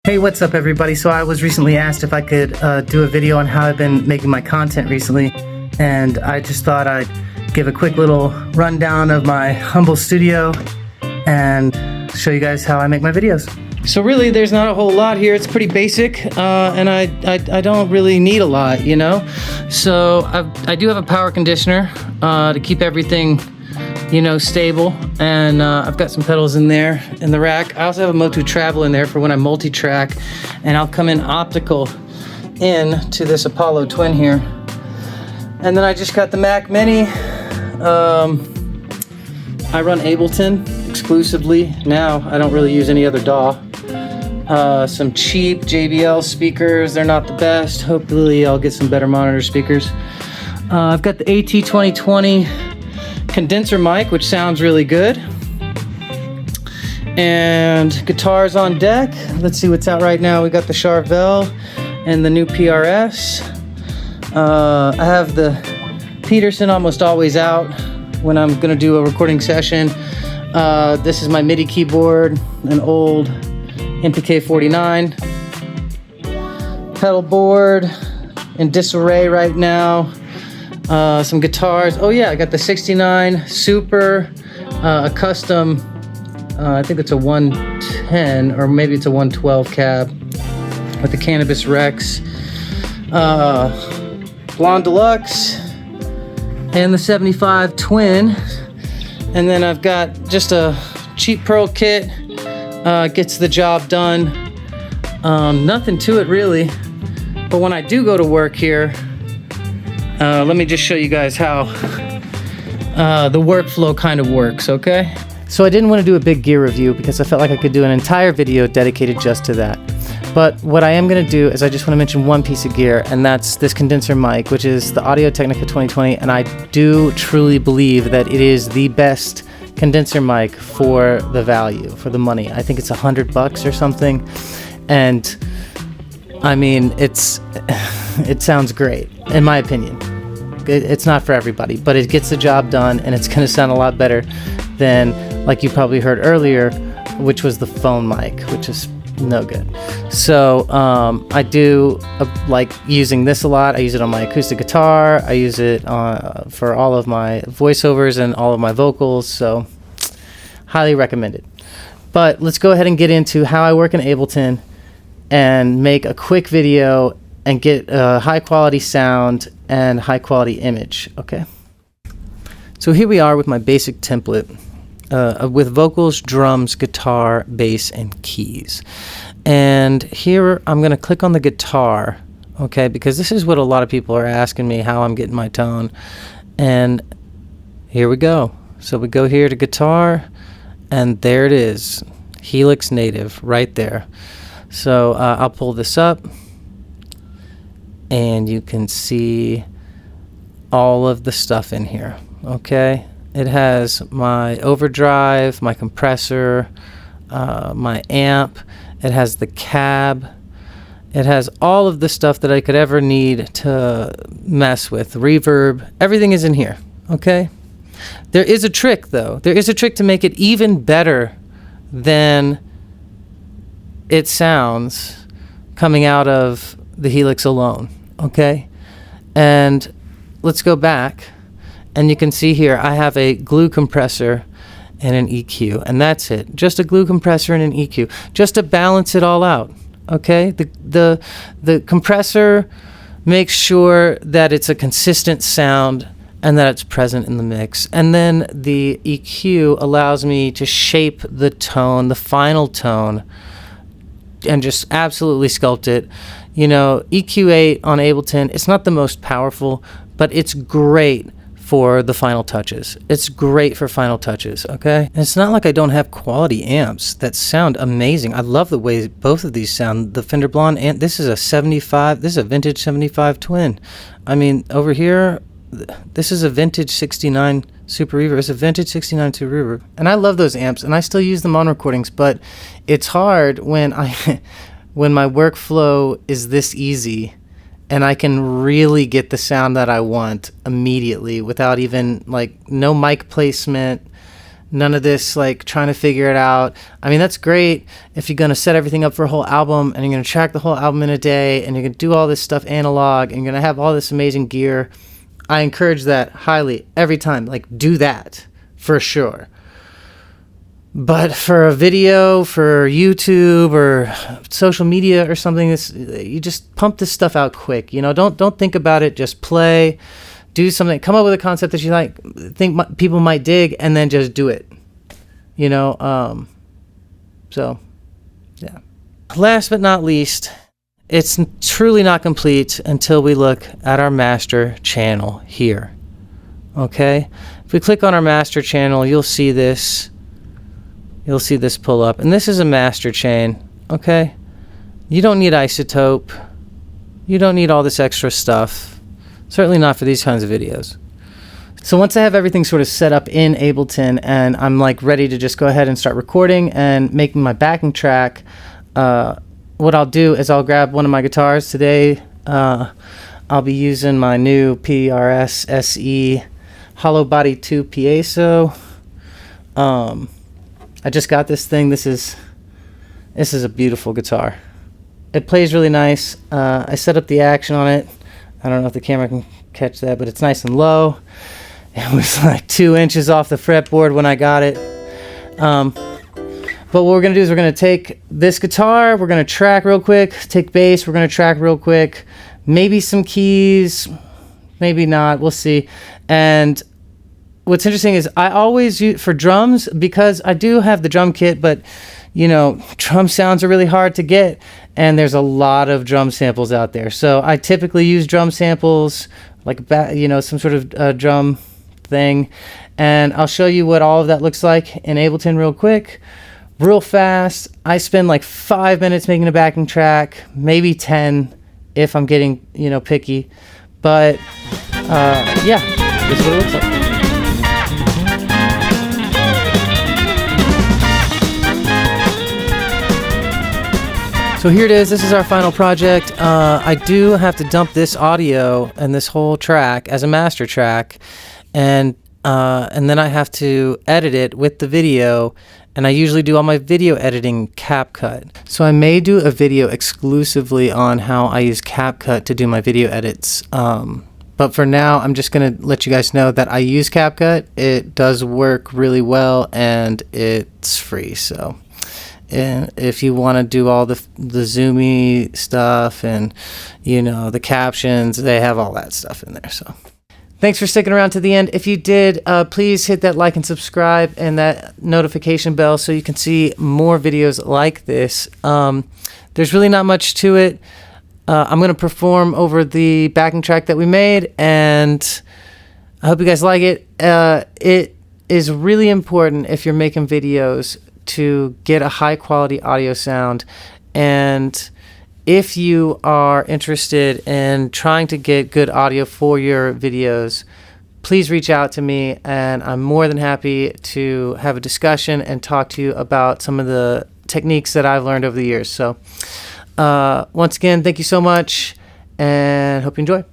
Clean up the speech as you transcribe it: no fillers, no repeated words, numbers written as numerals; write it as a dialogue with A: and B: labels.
A: Hey, what's up everybody? So I was recently asked if I could do a video on how I've been making my content recently, and I just thought I'd give a quick little rundown of my humble studio and show you guys how I make my videos. So really there's not a whole lot here. It's pretty basic, and I don't really need a lot, you know? So I do have a power conditioner to keep everything, you know, stable, and I've got some pedals in there in the rack. I also have a Motu Travel in there for when I multi-track, and I'll come in optical in to this Apollo Twin here. And then I just got the Mac Mini. I run Ableton exclusively now. I don't really use any other DAW. Some cheap JBL speakers. They're not the best. Hopefully I'll get some better monitor speakers. I've got the AT2020 condenser mic, which sounds really good, and guitars on deck. Let's see what's out right now. We got the Charvel and the new PRS. I have the Peterson almost always out when I'm gonna do a recording session. This is my MIDI keyboard, an old MPK-49. Pedal board in disarray right now. Some guitars. Oh yeah, I got the 69 Super, a custom, I think it's a 110 or maybe it's a 112 cab with the Cannabis Rex, Blonde Deluxe, and the 75 Twin. And then I've got just a cheap Pearl kit, gets the job done. Nothing to it really, but when I do go to work here, let me just show you guys how the workflow kind of works, okay? So I didn't want to do a big gear review because I felt like I could do an entire video dedicated just to that. But what I am going to do is I just want to mention one piece of gear, and that's this condenser mic, which is the Audio-Technica 2020, and I do truly believe that it is the best condenser mic for the value, for the money. I think it's $100 or something, and I mean, it sounds great, in my opinion. It's not for everybody, but it gets the job done, and it's going to sound a lot better than, like you probably heard earlier, which was the phone mic, which is no good. So I do like using this a lot. I use it on my acoustic guitar. I use it for all of my voiceovers and all of my vocals, so highly recommended. But let's go ahead and get into how I work in Ableton and make a quick video and get high quality sound and high quality image, okay? So here we are with my basic template with vocals, drums, guitar, bass, and keys. And here I'm gonna click on the guitar, okay? Because this is what a lot of people are asking me, how I'm getting my tone. And here we go. So we go here to guitar, and there it is, Helix Native right there. So I'll pull this up, and you can see all of the stuff in here, okay? It has my overdrive, my compressor, my amp, it has the cab, it has all of the stuff that I could ever need to mess with, reverb, everything is in here, okay? There is a trick though. There is a trick to make it even better than it sounds coming out of the Helix alone, okay? And let's go back, and you can see here I have a glue compressor and an EQ, and that's it. Just a glue compressor and an EQ, just to balance it all out, okay? The compressor makes sure that it's a consistent sound and that it's present in the mix. And then the EQ allows me to shape the tone, the final tone, and just absolutely sculpt it. You know, EQ8 on Ableton, it's not the most powerful, but it's great for the final touches. It's great for final touches, okay? And it's not like I don't have quality amps that sound amazing. I love the way both of these sound. The Fender Blonde amp, this is a vintage 75 Twin. I mean, over here, this is a vintage 69 Super Reverb. It's a vintage 69 Super Reverb. And I love those amps, and I still use them on recordings, but it's hard when when my workflow is this easy and I can really get the sound that I want immediately without even, like, no mic placement, None of this like trying to figure it out. I mean, that's great if you're going to set everything up for a whole album and you're going to track the whole album in a day and you're going to do all this stuff analog and you're going to have all this amazing gear. I encourage that highly every time. Like, do that for sure. But for a video, for YouTube or social media or something, you just pump this stuff out quick. You know, don't think about it. Just play, do something, come up with a concept that you like, think people might dig, and then just do it. You know, so yeah. Last but not least, it's truly not complete until we look at our master channel here. Okay, if we click on our master channel, you'll see this. You'll see this pull up, and this is a master chain. Okay, you don't need isotope. You don't need all this extra stuff. Certainly not for these kinds of videos. So once I have everything sort of set up in Ableton and I'm like ready to just go ahead and start recording and making my backing track, what I'll do is I'll grab one of my guitars. Today I'll be using my new PRS SE Hollow Body 2 Piezo. I just got this thing. This is a beautiful guitar. It plays really nice. I set up the action on it. I don't know if the camera can catch that, but it's nice and low. It was like 2 inches off the fretboard when I got it. But what we're going to do is we're going to take this guitar, we're going to track real quick, take bass, we're going to track real quick, maybe some keys, maybe not, we'll see. And what's interesting is I always use for drums, because I do have the drum kit, but you know, drum sounds are really hard to get, and there's a lot of drum samples out there. So I typically use drum samples, like you know, some sort of drum thing, and I'll show you what all of that looks like in Ableton real quick, real fast. I spend like 5 minutes making a backing track, maybe 10 if I'm getting, you know, picky. But yeah, this is what it looks like. So here it is. This is our final project. I do have to dump this audio and this whole track as a master track, and then I have to edit it with the video, and I usually do all my video editing CapCut. So I may do a video exclusively on how I use CapCut to do my video edits. But for now, I'm just going to let you guys know that I use CapCut. It does work really well, and it's free. So and if you want to do all the zoomy stuff and, you know, the captions, they have all that stuff in there. So thanks for sticking around to the end. If you did, please hit that like and subscribe and that notification bell so you can see more videos like this. There's really not much to it. I'm going to perform over the backing track that we made, and I hope you guys like it. It is really important if you're making videos to get a high quality audio sound, and if you are interested in trying to get good audio for your videos, please reach out to me, and I'm more than happy to have a discussion and talk to you about some of the techniques that I've learned over the years. So once again, thank you so much, and hope you enjoy.